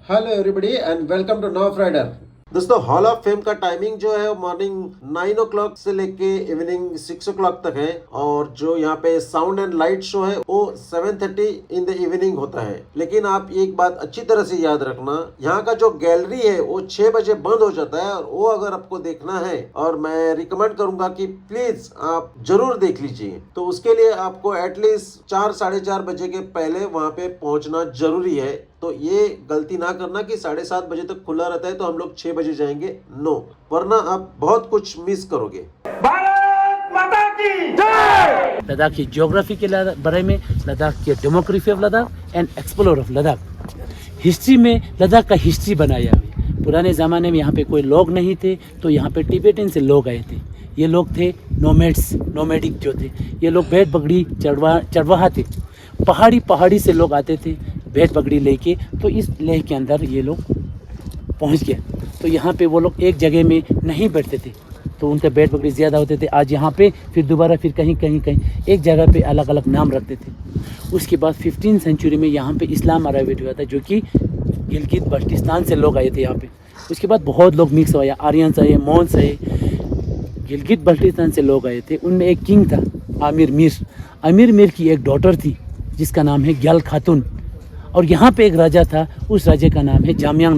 Hello everybody and welcome to knoff rider. दोस्तों, hall of fame का timing जो है वो मॉर्निंग 9 o'clock से लेके इवनिंग 6 o'clock तक है और जो यहाँ पे साउंड एंड लाइट शो है वो 7:30 इन द इवनिंग होता है। लेकिन आप एक बात अच्छी तरह से याद रखना, यहाँ का जो गैलरी है वो 6 बजे बंद हो जाता है और वो अगर आपको देखना है और मैं रिकमेंड करूंगा कि प्लीज आप जरूर देख लीजिए। तो उसके लिए आपको एटलीस्ट 4-4:30 बजे के पहले वहाँ पे पहुँचना जरूरी है। तो ये गलती ना करना कि 7:30 बजे तक खुला रहता है तो हम लोग 6 बजे जाएंगे, नो, वरना आप बहुत कुछ मिस करोगे। भारत माता की जय। लद्दाख की ज्योग्राफी के बारे में, लद्दाख के demography of Ladakh and explore of Ladakh. History में लद्दाख का हिस्ट्री बनाया है। पुराने ज़माने में यहाँ पे कोई लोग नहीं थे तो यहाँ पे टिबेटन से लोग आए थे। ये लोग थे नोमैडिक जो थे। ये लोग भेड़ बकरी चरवाहा थे। पहाड़ी से लोग आते थे भेड़ बकरी लेके, तो इस लेह के अंदर ये लोग पहुँच गए। तो यहाँ पे वो लोग एक जगह में नहीं बैठते थे तो उनके भेड़ बकरी ज़्यादा होते थे। आज यहाँ पे फिर दोबारा फिर कहीं एक जगह पे अलग अलग नाम रखते थे। उसके बाद 15वीं सेंचुरी में यहाँ पे इस्लाम अराइव हुआ था, जो कि गिलगित बल्टिस्तान से लोग आए थे यहाँ पे। उसके बाद बहुत लोग मिक्स हुए, आर्यंस आए, मॉन्स आए, गिलगित बल्टिस्तान से लोग आए थे। उनमें एक किंग था आमिर मीर की एक डॉटर थी जिसका नाम है ग्याल खातून। और यहाँ पे एक राजा था, उस राजा का नाम है जामयांग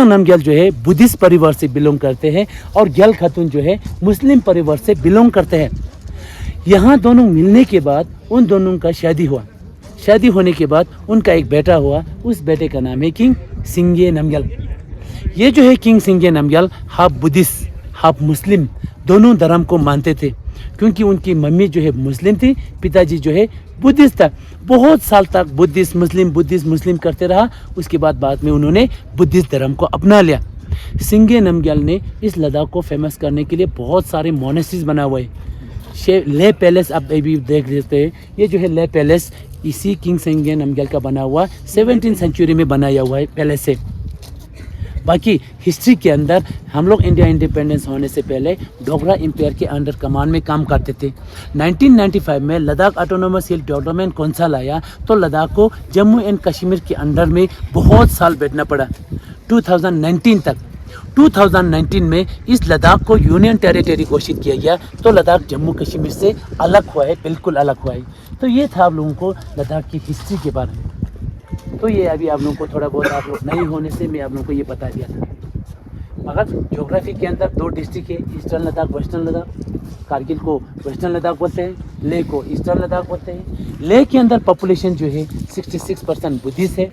नामग्याल जो है बुद्धिस्ट परिवार से बिलोंग करते हैं और ग्याल खातून जो है मुस्लिम परिवार से बिलोंग करते हैं। यहाँ दोनों मिलने के बाद उन दोनों का शादी हुआ। शादी होने के बाद उनका एक बेटा हुआ, उस बेटे का नाम है किंग सिंगे नामग्याल। ये जो है king Singge Namgyal half Buddhist half Muslim दोनों धर्म को मानते थे, क्योंकि उनकी मम्मी जो है मुस्लिम थी, पिताजी जो है बुद्धिस्ट था। बहुत साल तक बुद्धिस्ट मुस्लिम करते रहा। उसके बाद में उन्होंने बुद्धिस्ट धर्म को अपना लिया। सिंगे नामग्याल ने इस लद्दाख को फेमस करने के लिए बहुत सारे मोनेस्ट्रीज बना हुए हैं। ले पैलेस आप अभी देख लेते हैं, ये जो है ले पैलेस इसी किंग सिंगे नामग्याल का बना हुआ 17वीं सेंचुरी में बनाया हुआ है पैलेस है। बाकी हिस्ट्री के अंदर हम लोग इंडिया इंडिपेंडेंस होने से पहले डोगरा एम्पायर के अंडर कमान में काम करते थे। 1995 में लद्दाख ऑटोनोमस हिल डेवलपमेंट कौंसिल आया तो लद्दाख को जम्मू एंड कश्मीर के अंडर में बहुत साल बैठना पड़ा, 2019 तक। 2019 में इस लद्दाख को यूनियन टेरिटरी घोषित किया गया तो लद्दाख जम्मू कश्मीर से अलग हुआ है, बिल्कुल अलग हुआ है। तो ये था आप लोगों को लद्दाख की हिस्ट्री के बारे में। तो ये अभी आप लोगों को थोड़ा बहुत आप लोग नहीं होने से मैं आप लोगों को ये बता दिया था। मगर ज्योग्राफी के अंदर 2 डिस्ट्रिक्ट है, ईस्टर्न लद्दाख, वेस्टर्न लद्दाख। कारगिल को वेस्टर्न लद्दाख बोलते हैं, लेह को ईस्टर्न लद्दाख बोलते हैं। लेह के अंदर पॉपुलेशन जो है 66% बुद्धिस्ट है,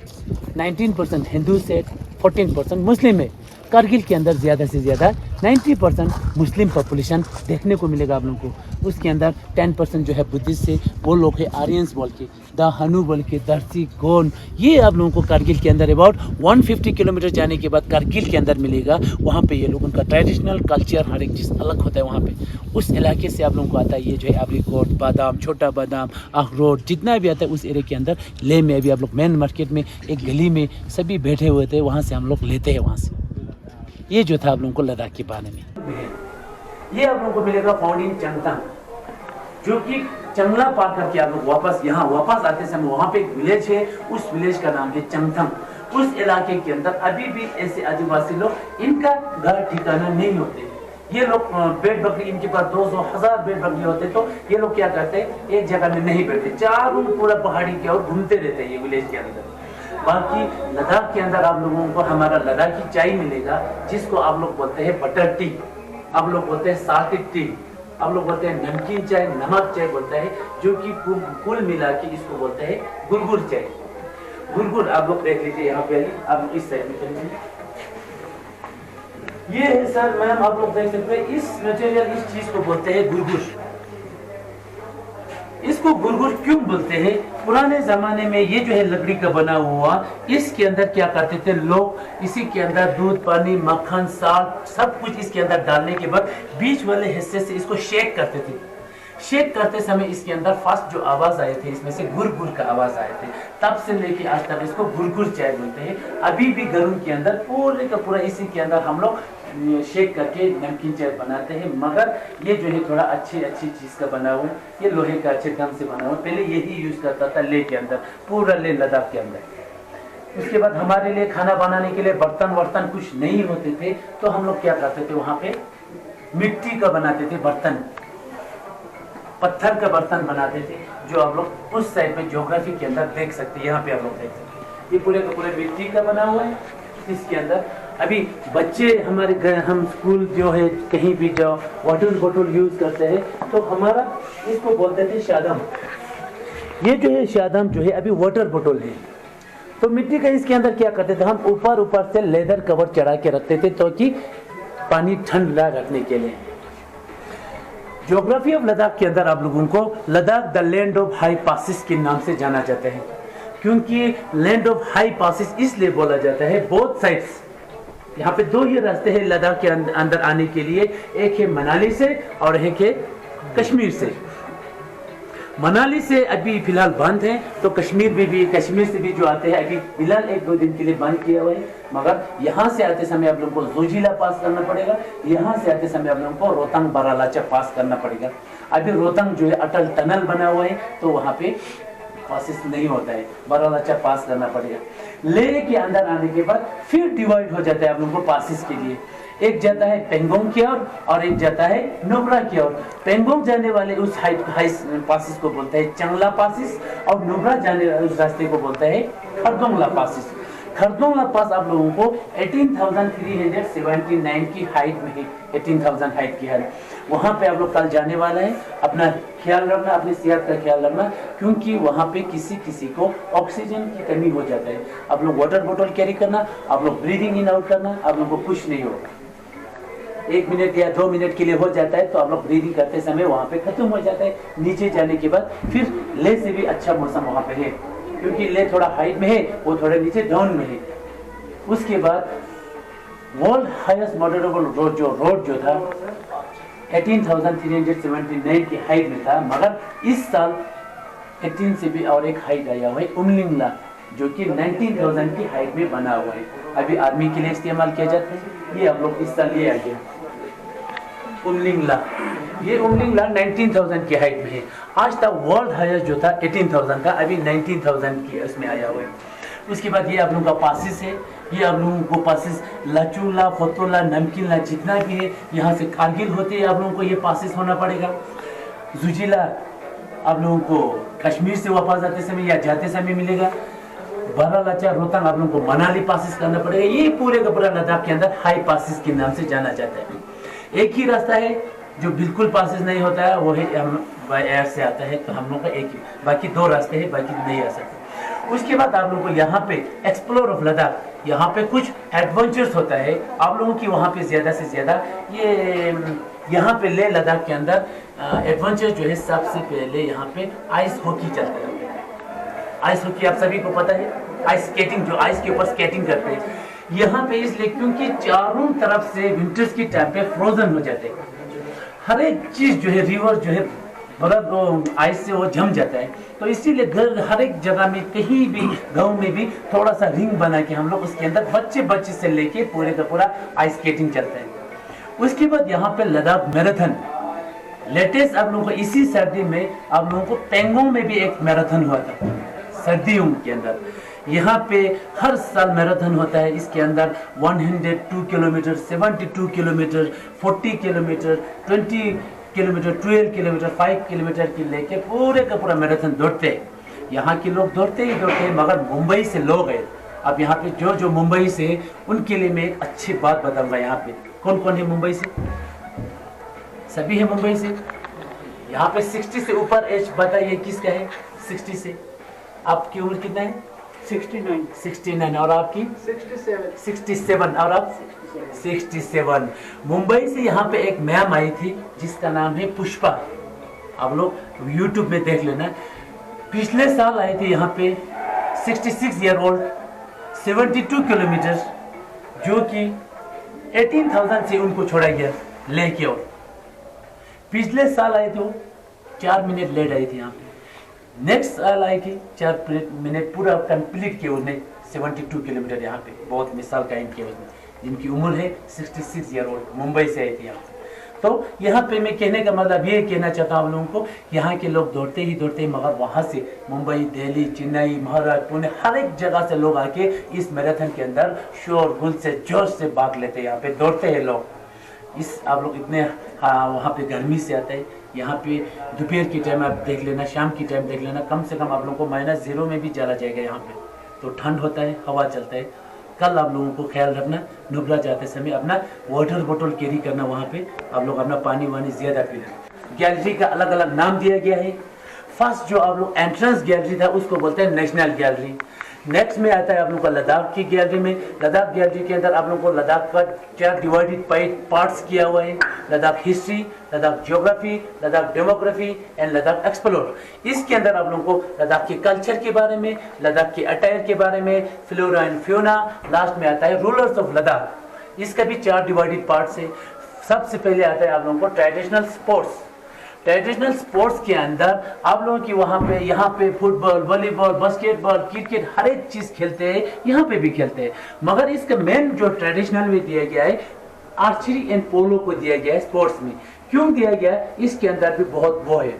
19% हिंदू है, 14% मुस्लिम है। कारगिल के अंदर ज़्यादा से ज़्यादा 90% मुस्लिम पॉपुलेशन देखने को मिलेगा आप लोगों को। उसके अंदर 10% जो है बुद्धिस्ट से, वो लोग है आर्यंस बोल के, द हनु बोल के, दर्सी, गोन। ये आप लोगों को कारगिल के अंदर अबाउट 150 किलोमीटर जाने के बाद कारगिल के अंदर मिलेगा। वहाँ पे ये लोग उनका ट्रेडिशनल कल्चर हर एक चीज़ अलग होता है वहाँ पे। उस इलाके से आप लोगों को आता है ये जो है आबरीकोट, बादाम, छोटा बादाम, अखरोट, जितना भी आता है उस एरिया के अंदर। लेह में अभी आप लोग मेन मार्केट में एक गली में सभी बैठे हुए थे, वहाँ से हम लोग लेते हैं वहाँ से। ये जो था आप लोगों को लद्दाख के बारे में। ये आप लोगों को मिलेगा फाउंडिंग चंगथंग, जो कि चंगला पार करके आप लोग वापस आते समय वहाँ पे एक विलेज है, उस विलेज का नाम है चंगथंग। उस इलाके के अंदर अभी भी ऐसे आदिवासी लोग, इनका घर ठिकाना नहीं होते। ये लोग भेड़ बकरी, इनके पास 200,000 भेड़ बकरी होते, तो ये लोग क्या करते हैं, एक जगह में नहीं बैठते, चारों पूरा पहाड़ी के ओर घूमते रहते हैं ये विलेज के अंदर। बाकी लद्दाख के अंदर आप लोगों को हमारा लद्दाखी चाय मिलेगा, जिसको आप लोग बोलते हैं बटर टी, आप लोग बोलते हैं साल्टेड टी, आप लोग बोलते हैं नमकीन चाय, नमक चाय बोलता है, जो कि कुल मिला के इसको बोलते हैं गुरगुर चाय। गुरगुर आप लोग देख लीजिए यहाँ पे, आप इस साइड में चलिए। ये है सर मैम, आप लोग देख सकते हैं इस मटेरियल, इस चीज को बोलते हैं गुरगुर। इसको गुरगुर क्यों बोलते हैं? पुराने जमाने में ये जो है लकड़ी का बना हुआ, इसके अंदर क्या करते थे लोग, इसी के अंदर दूध, पानी, मक्खन, साग सब कुछ इसके अंदर डालने के बाद बीच वाले हिस्से से इसको शेक करते थे। शेक करते समय इसके अंदर फर्स्ट जो आवाज आए थे, इसमें से गुरगुर का आवाज आए थे। तब से लेके आज तक इसको गुरगुर चाय बोलते हैं। अभी भी घरों के अंदर पूरे का पूरा इसी के अंदर हम लोग शेक करके नमकीन चाय बनाते हैं। मगर ये जो है थोड़ा अच्छी चीज का बना हुआ है, ये लोहे का अच्छे ढंग से बना हुआ है। पहले यही यूज करता था लेह के अंदर, पूरा लेह लद्दाख के अंदर। उसके बाद हमारे लिए खाना बनाने के लिए बर्तन वर्तन कुछ नहीं होते थे, तो हम लोग क्या करते थे, वहाँ पे मिट्टी का बनाते थे बर्तन, पत्थर का बर्तन बनाते थे, जो आप लोग उस साइड पे ज्योग्राफी के अंदर देख सकते हैं। यहाँ पे आप लोग देख सकते हैं ये पूरे का पूरे मिट्टी का बना हुआ है। इसके अंदर अभी बच्चे हमारे हम स्कूल जो है कहीं भी जाओ वाटर बोतल यूज करते हैं, तो हमारा इसको बोलते थे शादम। ये जो है शादम जो है अभी वाटर बोतल है। तो मिट्टी का इसके अंदर क्या करते थे, हम ऊपर से लेदर कवर चढ़ा के रखते थे, तो कि पानी ठंडा रखने के लिए। ज्योग्राफी ऑफ लद्दाख के अंदर आप लोगों को Ladakh the land of high passes के नाम से जाना जाता है, क्योंकि लैंड ऑफ हाई पासिस इसलिए बोला जाता है, बोथ साइड्स यहाँ पे दो ही रास्ते हैं लद्दाख के अंदर आने के लिए, एक है मनाली से और एक है कश्मीर से। मनाली से अभी फिलहाल बंद है, तो कश्मीर से भी जो आते हैं अभी फिलहाल 1-2 दिन के लिए बंद किया हुआ है, मगर यहाँ से आते समय आप लोगों को जोजिला पास करना पड़ेगा, यहाँ से आते समय आप लोगों को रोहतांग बारालाचा पास करना पड़ेगा। अभी रोहतांग जो है अटल टनल बना हुआ है, तो वहाँ पे पासिस नहीं होता है, बारालाचा पास करना पड़ेगा। लेह के अंदर आने के बाद फिर डिवाइड हो जाता है आप लोगों को पासिस के लिए, एक जाता है पेंगोंग की ओर और एक जाता है नुब्रा की ओर। पेंगोंग जाने वाले उस हाई पासिस को बोलते हैं चंगला पासिस, और नुब्रा जाने वाले उस रास्ते को बोलते हैं खरदोंगला पासिस। खरदोंगला पास आप लोगों को 18,379 की हाइट में है, 18,000 हाइट की है। वहाँ पे आप लोग कल जाने वाला है, अपना ख्याल रखना, अपनी सेहत का ख्याल रखना, क्योंकि वहाँ पे किसी को ऑक्सीजन की कमी हो जाता है। आप लोग वाटर बोतल कैरी करना, आप लोग ब्रीदिंग इन आउट करना, आप लोगों को कुछ नहीं होगा। 1 मिनट या 2 मिनट के लिए हो जाता है, तो आप लोग ब्रीदिंग करते समय वहाँ पे खत्म हो जाता है। नीचे जाने के बाद फिर लेह से भी अच्छा मौसम वहाँ पे है, क्योंकि लेह थोड़ा हाइट में है, वो थोड़े नीचे डाउन में है। उसके बाद वर्ल्ड हाईएस्ट मॉडरेबल रोड जो था 18,379 की हाइट में था, मगर इस साल 18 से भी और एक हाइट आया हुआ है उमलिंगला, जो कि 19,000 की हाइट में बना हुआ है। अभी आर्मी के लिए इस्तेमाल किया जाता है। ये आप लोग इस साल ये आ गया उमलिंगला, ये उमलिंगला 19,000 की हाइट में है। आज तक वर्ल्ड हाईएस्ट जो था 18,000 का, अभी 19,000 की इसमें आया हुआ है। उसके बाद ये आप लोगों का पासिस है, ये आप लोगों को पासिस लाचूला, फोतोला, नमकीनला जितना भी है, यहाँ से कारगिल होते हैं आप लोगों को ये पासिस होना पड़ेगा। जुजिला आप लोगों को कश्मीर से वापस आते समय या जाते समय मिलेगा। बारालाचा, रोहतांग आप लोगों को मनाली पासिस करना पड़ेगा। ये पूरे का पूरा लद्दाख के अंदर हाई पासिस के नाम से जाना जाता है। एक ही रास्ता है जो बिल्कुल पासिस नहीं होता है, वो है बाय एयर से आता है, तो हम लोग का एक ही, बाकी 2 रास्ते हैं, बाकी नहीं आ सकते। उसके बाद आप लोगों को यहाँ पे एक्सप्लोर ऑफ लद्दाख, यहाँ पे कुछ एडवेंचर्स होता है आप लोगों की, वहाँ पे ज्यादा से ज्यादा ये यहाँ पे लेह लद्दाख के अंदर एडवेंचर जो है, सबसे पहले यहाँ पे आइस हॉकी चलता है। आइस हॉकी आप सभी को पता है, आइस स्केटिंग, जो आइस के ऊपर स्केटिंग करते हैं यहाँ पे, इसलिए क्योंकि चारों तरफ से विंटर्स की टाइम पे फ्रोजन हो जाते हैं। हर एक चीज जो है, रिवर जो है बर्फ आइस से वो जम जाता है, तो इसीलिए हर एक जगह में, कहीं भी गांव में भी थोड़ा सा रिंग बना के हम लोग उसके अंदर बच्चे से लेके पूरे का पूरा आइस स्केटिंग चलता है। उसके बाद यहाँ पे लद्दाख मैराथन लेटेस्ट आप लोगों को इसी सर्दी में आप लोगों को पेंगोंग में भी एक मैराथन हुआ था सर्दियों के अंदर। यहाँ पे हर साल मैराथन होता है, इसके अंदर 102 kilometre, 72 kilometre, 40 kilometre, 20 kilometre, 12 kilometre, 5 kilometre की लेके पूरे का पूरा मैराथन दौड़ते हैं। यहाँ के लोग दौड़ते ही दौड़ते हैं, मगर मुंबई से लोग हैं। अब यहाँ पे जो मुंबई से, उनके लिए मैं एक अच्छी बात बताऊंगा। यहाँ पे कौन कौन है मुंबई से? सभी है मुंबई से। यहाँ पे 60 से ऊपर एज बताइए किसका है? 60 से। आपकी उम्र कितना है? 69। और आपकी? 67। और आप? 67। मुंबई से यहाँ पे एक मैम आई थी जिसका नाम है पुष्पा, आप लोग YouTube में देख लेना। पिछले साल आई थी यहाँ पे 66 ईयर ओल्ड, 72 किलोमीटर, जो कि 18,000 से उनको छोड़ा गया लेह की ओर। पिछले साल आई थी वो 4 मिनट लेट आई थी यहाँ पे। नेक्स्ट साल आई थी 4 मिनट पूरा कंप्लीट किया उसने 72 किलोमीटर यहाँ पे। बहुत मिसाल कायम किया उसने, जिनकी उम्र है 66 ईयर ओल्ड, मुंबई से आई थी यहाँ पे। तो यहाँ पे मैं कहने का मतलब ये कहना चाहता हूँ आप लोगों को, यहाँ के लोग दौड़ते ही दौड़ते, मगर वहाँ से मुंबई, दिल्ली, चेन्नई, महाराष्ट्र, पुणे, हर एक जगह से लोग आके इस मैराथन के अंदर शोर गुल से जोश से भाग लेते हैं। यहाँ पे दौड़ते हैं लोग। इस आप लोग इतने वहाँ पे गर्मी से आते हैं, यहाँ पे दोपहर की टाइम आप देख लेना, शाम की टाइम देख लेना, कम से कम आप लोगों को -0 में भी चला जाएगा यहाँ पे। तो ठंड होता है, हवा चलता है। कल आप लोगों को ख्याल रखना, नुब्रा जाते समय अपना वाटर बोतल कैरी करना, वहाँ पे आप लोग अपना पानी वानी ज़्यादा पीना। गैलरी का अलग अलग नाम दिया गया है। फर्स्ट जो आप लोग एंट्रेंस गैलरी था उसको बोलते हैं नेशनल गैलरी। नेक्स्ट में आता है आप लोग का लद्दाख की गैलरी में। लद्दाख गैलरी के अंदर आप लोगों को लद्दाख का 4 डिवाइडेड पार्ट्स किया हुआ है। Ladakh history, Ladakh geography, Ladakh demography and Ladakh explore. इसके अंदर आप लोगों को लद्दाख के कल्चर के बारे में, लद्दाख के अटायर के बारे में, फ्लोरा एंड फ्योना, लास्ट में आता है रूलर्स ऑफ लद्दाख। इसका भी 4 डिवाइडेड पार्ट्स है। सबसे पहले आता है आप लोगों को ट्रेडिशनल स्पोर्ट्स। ट्रेडिशनल स्पोर्ट्स के अंदर आप लोगों की वहाँ पे यहाँ पे फुटबॉल, वॉलीबॉल, बास्केटबॉल, क्रिकेट हर एक चीज़ खेलते हैं, यहाँ पे भी खेलते हैं। मगर इसका मेन जो ट्रेडिशनल में दिया गया है, आर्चरी एंड पोलो को दिया गया है स्पोर्ट्स में। क्यों दिया गया है? इसके अंदर भी बहुत वो है।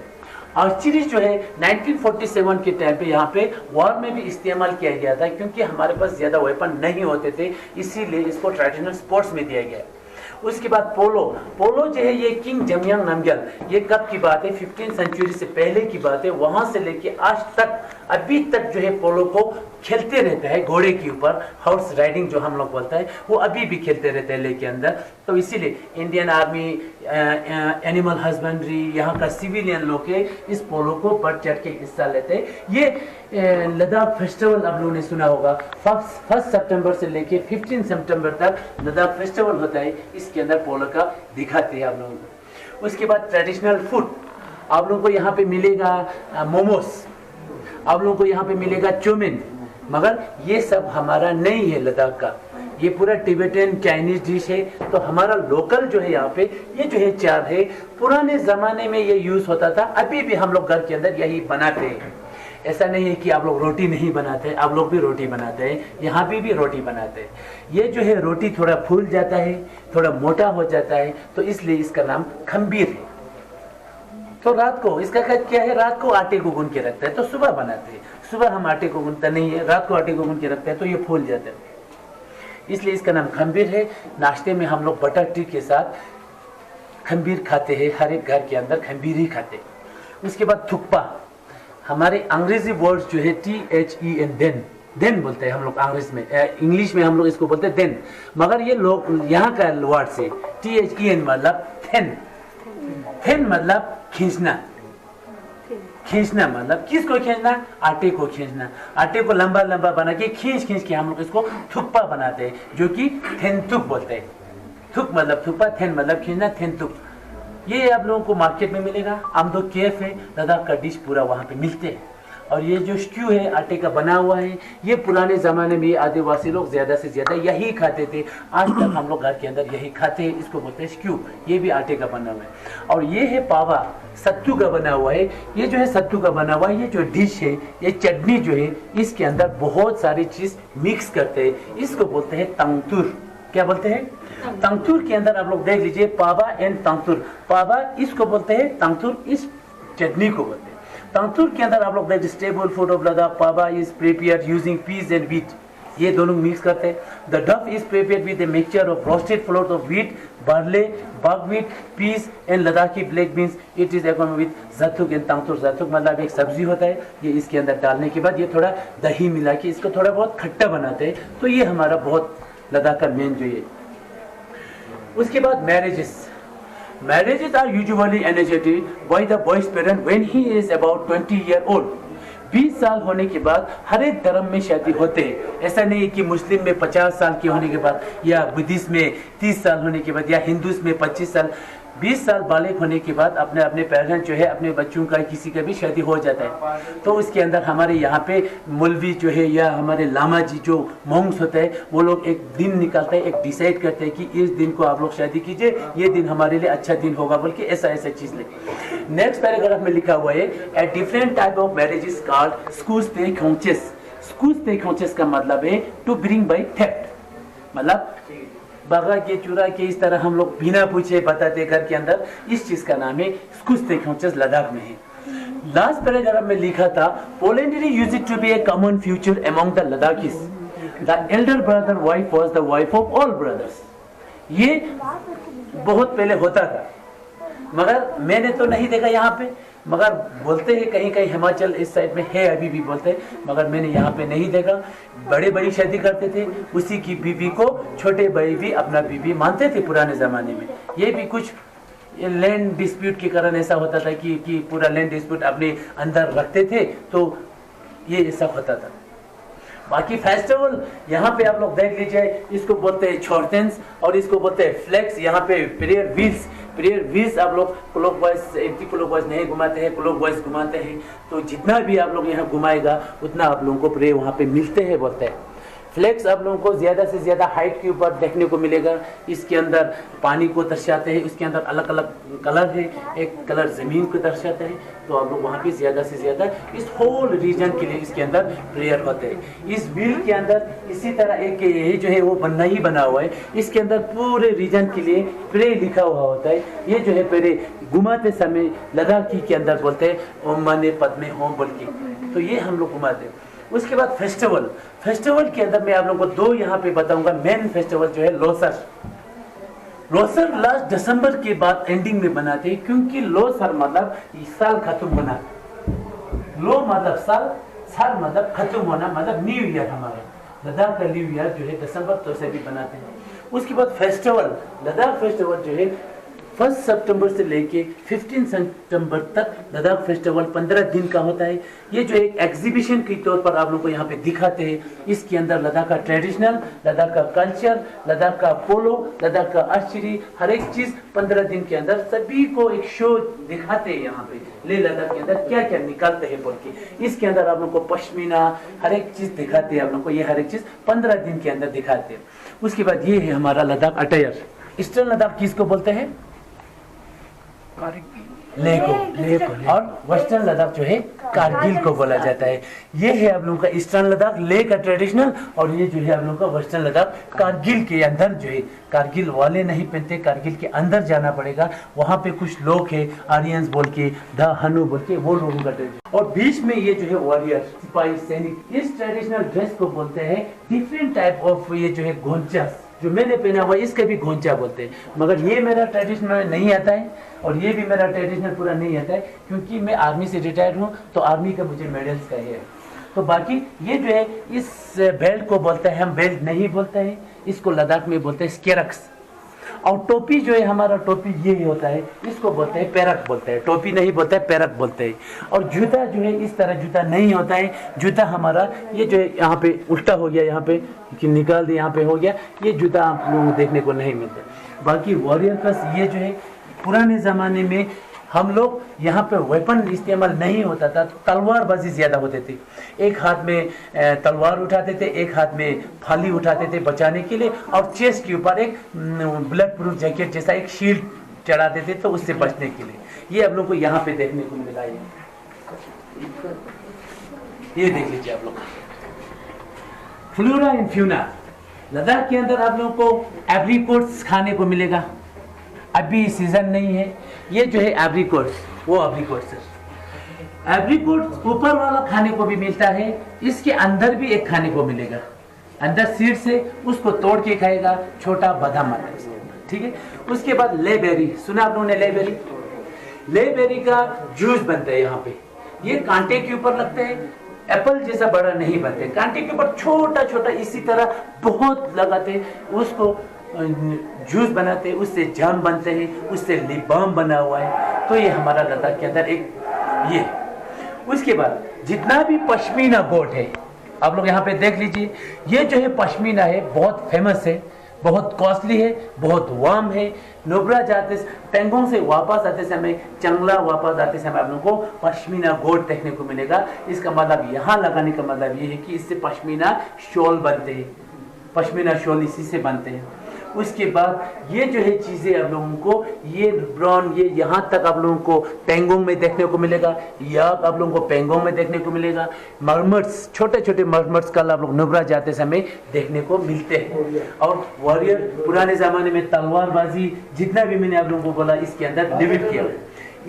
आर्चरी जो है 1947 के टाइम पे यहाँ पे वॉर में भी इस्तेमाल किया गया था, क्योंकि हमारे पास ज़्यादा वेपन नहीं होते थे, इसीलिए इसको ट्रेडिशनल स्पोर्ट्स में दिया गया है। उसके बाद पोलो जो है ये किंग जमयांग नामग्याल, ये कब की बात है? 15th सेंचुरी से पहले की बात है। वहां से लेके आज तक, अभी तक जो है पोलो को खेलते रहते हैं। घोड़े के ऊपर हॉर्स राइडिंग जो हम लोग बोलते हैं, वो अभी भी खेलते रहते हैं लेके अंदर। तो इसीलिए इंडियन आर्मी, एनिमल हस्बेंड्री, यहाँ का सिविलियन लोग इस पोलो को बढ़ चढ़ के हिस्सा लेते हैं। ये लद्दाख फेस्टिवल आप लोगों ने सुना होगा, 1 सितंबर से लेके 15 सितंबर तक लद्दाख फेस्टिवल होता है। इसके अंदर पोलो का दिखाते हैं आप लोगों को। उसके बाद ट्रेडिशनल फूड आप लोगों को यहाँ पे मिलेगा, मोमोस आप लोगों को यहाँ पे मिलेगा, चाउमीन। मगर ये सब हमारा नहीं है लद्दाख का, ये पूरा टिबेटन चाइनीज डिश है। तो हमारा लोकल जो है यहाँ पे ये जो है 4 है। पुराने ज़माने में ये यूज़ होता था, अभी भी हम लोग घर के अंदर यही बनाते हैं। ऐसा नहीं है कि आप लोग रोटी नहीं बनाते, आप लोग भी रोटी बनाते हैं, यहाँ भी रोटी बनाते हैं। ये जो है रोटी थोड़ा फूल जाता है, थोड़ा मोटा हो जाता है, तो इसलिए इसका नाम खंबीर है। तो रात को इसका क्या है, रात को आटे को गूंद के रखते हैं, तो सुबह बनाते हैं। सुबह हम आटे को गूंदते नहीं है, रात को आटे को गूंद के रखते हैं, तो ये फूल जाता है, इसलिए इसका नाम खंबीर है। नाश्ते में हम लोग बटर टी के साथ खंबीर खाते हैं, हर एक घर के अंदर खंबीर ही खाते हैं। उसके बाद थुक्पा, हमारे अंग्रेजी वर्ड जो है THEN, देन बोलते हैं हम लोग अंग्रेजी में, इंग्लिश में हम लोग इसको बोलते हैं देन, मगर ये लोग यहाँ का वर्ड से THEN मतलब थेन मतलब खींचना। खींचना मतलब किसको खींचना? आटे को खींचना। आटे को लंबा लंबा बना के खींच के हम लोग इसको थुक्पा बनाते हैं, जो कि थेनतुक बोलते हैं। थुक मतलब थुक्पा, थेन मतलब खींचना, थेनतुक। ये आप लोगों को मार्केट में मिलेगा। आमदो केफ है, लद्दाख का डिश पूरा वहाँ पे मिलते हैं। और ये जो स्ट्यू है आटे का बना हुआ है, ये पुराने ज़माने में आदिवासी लोग ज़्यादा से ज़्यादा यही खाते थे। आज तक हम लोग घर के अंदर यही खाते हैं, इसको बोलते हैं स्ट्यू। ये भी आटे का बना हुआ है। और ये है पावा, सत्तू का बना हुआ है। ये जो है सत्तू का बना हुआ है, ये जो डिश है, ये चटनी जो है, इसके अंदर बहुत सारी चीज़ मिक्स करते हैं। इसको बोलते हैं तंगतुर। क्या बोलते हैं? तंगतुर के अंदर आप लोग देख लीजिए, पावा एंड तंगतुर। पावा इसको बोलते हैं, तंगतुर इस चटनी को बोलते हैं। तंगतुर के अंदर आप लोग देख, staple food of Ladakh paba is prepared using peas and wheat. ये दोनों मिक्स करते हैं। The dough is prepared with a mixture of roasted flour of wheat, barley, buckwheat, peas and Ladakhi black beans. It is accompanied with jathuk and tangtur. Jathuk मतलब एक सब्जी होता है, ये इसके अंदर डालने के बाद ये थोड़ा दही मिला के इसको थोड़ा बहुत खट्टा बनाते हैं। तो ये हमारा बहुत लद्दाख का मेन जो ये। उसके बाद Marriages are usually initiated by the boy's parent when he is about 20 years old. 20 साल होने के बाद हर एक धर्म में शादी होते हैं। ऐसा नहीं है कि मुस्लिम में 50 साल के होने के बाद, या बुद्धिस्ट में 30 साल होने के बाद, या हिंदूस में 25 साल। 20 साल बालिग होने के बाद अपने अपने पेरेंट्स जो है, अपने बच्चों का किसी का भी शादी हो जाता है। तो उसके अंदर हमारे यहाँ पे मौलवी जो है, या हमारे लामा जी जो मोंग्स होते हैं, वो लोग एक दिन निकालते हैं, एक डिसाइड करते हैं कि इस दिन को आप लोग शादी कीजिए, ये दिन हमारे लिए अच्छा दिन होगा, बल्कि ऐसा चीज़ लेके। नेक्स्ट पैराग्राफ में लिखा हुआ है, a different type of marriage is called स्कूस पे खोचेस का मतलब है टू ब्रिंग बाई थेफ्ट, मतलब बगा के चुरा के इस तरह हम लोग बिना पूछे बताते घर के अंदर, इस चीज का नाम है स्कुस्तेखोचस लद्दाख में है। लास्ट पैराग्राफ में लिखा था polyandry used it to be a common future among the Ladakhis, the elder brother wife was the wife of all brothers. ये बहुत पहले होता था, मगर मैंने तो नहीं देखा यहाँ पे, मगर बोलते हैं कहीं कहीं हिमाचल इस साइड में है, अभी भी बोलते हैं, मगर मैंने यहाँ पे नहीं देखा। बड़े बड़ी शादी करते थे, उसी की बीवी को छोटे भाई भी अपना बीवी मानते थे पुराने जमाने में। ये भी कुछ लैंड डिस्प्यूट के कारण ऐसा होता था कि पूरा लैंड डिस्प्यूट अपने अंदर रखते थे, तो ये ऐसा होता था। बाकी फेस्टिवल यहाँ पे आप लोग देख लीजिए, इसको बोलते हैं छोरतेंस और इसको बोलते हैं फ्लेक्स। यहाँ पे प्रेयर व्हील्स आप लोग क्लॉकवाइज एंटी क्लॉकवाइज नहीं घुमाते हैं, क्लॉकवाइज घुमाते हैं। तो जितना भी आप लोग यहाँ घुमाएगा उतना आप लोगों को प्रेयर वहाँ पे मिलते हैं बोलते हैं। फ्लेक्स आप लोगों को ज़्यादा से ज़्यादा हाइट के ऊपर देखने को मिलेगा। इसके अंदर पानी को दर्शाते हैं, इसके अंदर अलग अलग कलर है, एक कलर ज़मीन को दर्शाता है। तो आप लोग वहाँ पे ज़्यादा से ज़्यादा इस होल रीजन के लिए इसके अंदर प्रेयर होते हैं। इस बिल के अंदर इसी तरह एक ये जो है वो बनना ही बना हुआ है, इसके अंदर पूरे रीजन के लिए प्रेयर लिखा हुआ होता है। ये जो है प्रेयर घुमाते समय लद्दाखी के अंदर बोलते हैं ओम माने पद्मे होम बोल के, तो ये हम लोग घुमाते हैं। उसके बाद फेस्टिवल के अंदर मैं आप लोगों को दो यहाँ पे बताऊंगा। मेन फेस्टिवल जो है लोसर लास्ट दिसंबर के बाद एंडिंग में बनाते हैं, क्योंकि लोसर मतलब साल खत्म होना, लो मतलब साल मतलब खत्म होना, मतलब न्यू ईयर। हमारा लद्दाख का न्यू ईयर जो है दिसंबर तो से भी बनाते हैं। उसके बाद फेस्टिवल, लद्दाख फेस्टिवल जो है 1 सितंबर से लेके 15 सितंबर तक लद्दाख फेस्टिवल 15 दिन का होता है। ये जो एक एग्जीबिशन के तौर पर आप लोग को यहाँ पे दिखाते हैं। इसके अंदर लद्दाख का ट्रेडिशनल, लद्दाख का कल्चर, लद्दाख का पोलो, लद्दाख का आर्चरी, हर एक चीज 15 दिन के अंदर सभी को एक शो दिखाते हैं। यहाँ पे ले लद्दाख के अंदर क्या क्या निकालते हैं बोल के, इसके अंदर आप लोग को पश्मीना हर एक चीज दिखाते हैं। आप लोग को ये हर एक चीज 15 दिन के अंदर दिखाते हैं। उसके बाद ये है हमारा लद्दाख अटायर। ईस्टर्न लद्दाख किसको बोलते हैं? लेह को, और वेस्टर्न लद्दाख जो है कारगिल को बोला जाता है। ये है आप लोगों का ईस्टर्न लद्दाख लेह का ट्रेडिशनल, और ये जो है आप लोगों का वेस्टर्न लद्दाख कारगिल के अंदर जो है। कारगिल वाले नहीं पहनते, कारगिल के अंदर जाना पड़ेगा। वहाँ पे कुछ लोग है आर्यंस बोल के, द हनु बोल के, वो लोगों का ट्रेडिशन। और बीच में ये जो है वॉरियर, सिपाही, सैनिक। इस ट्रेडिशनल ड्रेस को बोलते हैं डिफरेंट टाइप ऑफ, ये जो है घोंचा जो मैंने पहना हुआ इसका भी घोंचा बोलते हैं। मगर ये मेरा ट्रेडिशनल नहीं आता है, और ये भी मेरा ट्रेडिशनल पूरा नहीं आता है, क्योंकि मैं आर्मी से रिटायर्ड हूँ, तो आर्मी का मुझे मेडल्स का है। तो बाकी ये जो है इस बेल्ट को बोलते हैं, हम बेल्ट नहीं बोलते हैं, इसको लद्दाख में बोलते हैं स्केरक्स। और टोपी जो है हमारा टोपी ये होता है, इसको बोलते हैं पैरक बोलते हैं, टोपी नहीं बोलते हैं, पैरक बोलते हैं। और जूता जो है इस तरह जूता नहीं होता है, जूता हमारा ये जो है यहाँ पे उल्टा हो गया, यहाँ पे कि निकाल दिया, यहाँ पे हो गया, ये जूता आप लोगों को देखने को नहीं मिलता। बाकी वॉरियर कस ये जो है पुराने ज़माने में हम लोग यहाँ पे वेपन इस्तेमाल नहीं होता था, तलवारबाजी ज़्यादा होते थे। एक हाथ में तलवार उठाते थे, एक हाथ में फाली उठाते थे बचाने के लिए, और चेस्ट के ऊपर एक ब्लड प्रूफ जैकेट जैसा एक शील्ड चढ़ा देते तो उससे बचने के लिए। ये आप लोग को यहाँ पे देखने को मिलेगा। ये देख लीजिए आप लोग, फ्लोरा एंड फ्यूना। लद्दाख के अंदर आप लोगों को एप्रिकॉट्स खाने को मिलेगा, अभी सीजन नहीं है। ये जो है एप्रिकॉट्स, वो एप्रिकॉट्स है। एप्रिकॉट्स ऊपर वाला खाने को भी मिलता है, इसके अंदर भी एक खाने को मिलेगा, अंदर सीड से उसको तोड़ के खाएगा, छोटा बादाम आता है, ठीक है। उसके बाद लेबेरी, सुना आप लोगों ने लेबेरी? लेबेरी का जूस बनता है यहाँ पे। ये कांटे के ऊपर लगते हैं, एप्पल जैसा बड़ा नहीं बनते, कांटे के ऊपर छोटा छोटा इसी तरह बहुत लगाते, उसको जूस बनाते हैं, उससे जाम बनते हैं, उससे लिप बाम बना हुआ है। तो ये हमारा लद्दाख के अंदर एक ये। उसके बाद जितना भी पश्मीना गोट है आप लोग यहाँ पे देख लीजिए, ये जो है पश्मीना है बहुत फेमस है, बहुत कॉस्टली है, बहुत वार्म है। नुब्रा जाते पेंगोंग से वापस आते समय, चंगला वापस आते समय आप लोगों को पश्मीना गोट देखने को मिलेगा। इसका मतलब यहाँ लगाने का मतलब ये है कि इससे पश्मीना शॉल बनते हैं, पश्मीना शॉल इसी से बनते हैं। उसके बाद ये जो है चीज़ें आप लोगों को ये ब्राउन ये यहाँ तक आप लोगों को पेंगोंग में देखने को मिलेगा, याक आप लोगों को पेंगोंग में देखने को मिलेगा, मरमट्स छोटे छोटे मरमट्स कल आप लोग नुब्रा जाते समय देखने को मिलते हैं। और वॉरियर पुराने ज़माने में तलवारबाजी जितना भी मैंने आप लोगों को बोला इसके अंदर लिमिट किया।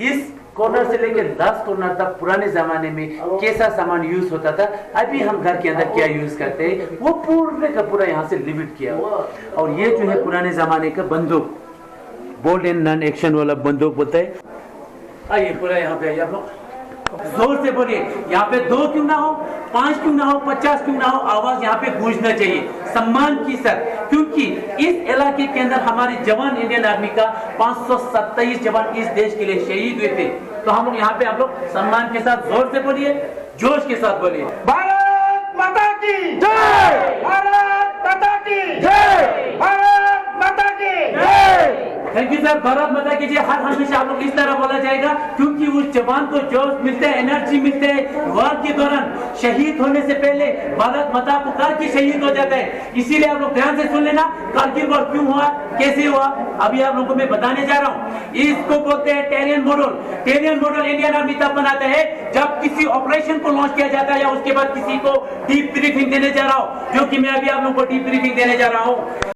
इस कॉर्नर से लेकर लास्ट कॉर्नर तक पुराने जमाने में कैसा सामान यूज होता था, अभी हम घर के अंदर क्या यूज करते हैं, वो पूरे का पूरा यहाँ से लिमिट किया। और ये जो है पुराने जमाने का बंदूक, बोल्ट एंड नॉन एक्शन वाला बंदूक बोलते हैं। आइए पूरा यहाँ पे आइए आप लोग, जोर से बोलिए। यहाँ पे 2 क्यों ना हो, 5 क्यों ना हो, 50 क्यों ना हो, आवाज यहाँ पे गूंजना चाहिए सम्मान की सर, क्योंकि इस इलाके के अंदर हमारे जवान इंडियन आर्मी का 527 जवान इस देश के लिए शहीद हुए थे। तो हम लोग यहाँ पे आप लोग सम्मान के साथ जोर से बोलिए, जोश के साथ बोलिए, भारत माता की जय, भारत माता की जय, भारत माता की जय। Thank you sir. भारत माता की जय हर हमेशा आप लोग इस तरह बोला जाएगा, क्योंकि उस जवान को जोश मिलते हैं, एनर्जी मिलते हैं। वार के दौरान शहीद होने से पहले भारत माता पुकार के शहीद हो जाते हैं। इसीलिए आप लोग ध्यान से सुन लेना, कारगिल वॉर क्यों हुआ, कैसे हुआ, अभी आप लोगों को मैं बताने जा रहा हूँ। इसको बोलते हैं टेरियन मॉडल। टेरियन मॉडल इंडियन आर्मी तब बनाता है जब किसी ऑपरेशन को लॉन्च किया जाता है या उसके बाद किसी को डीप ब्रीफिंग देने जा रहा हूँ, जो कि मैं अभी आप लोगों को डीप ब्रीफिंग देने जा रहा हूँ।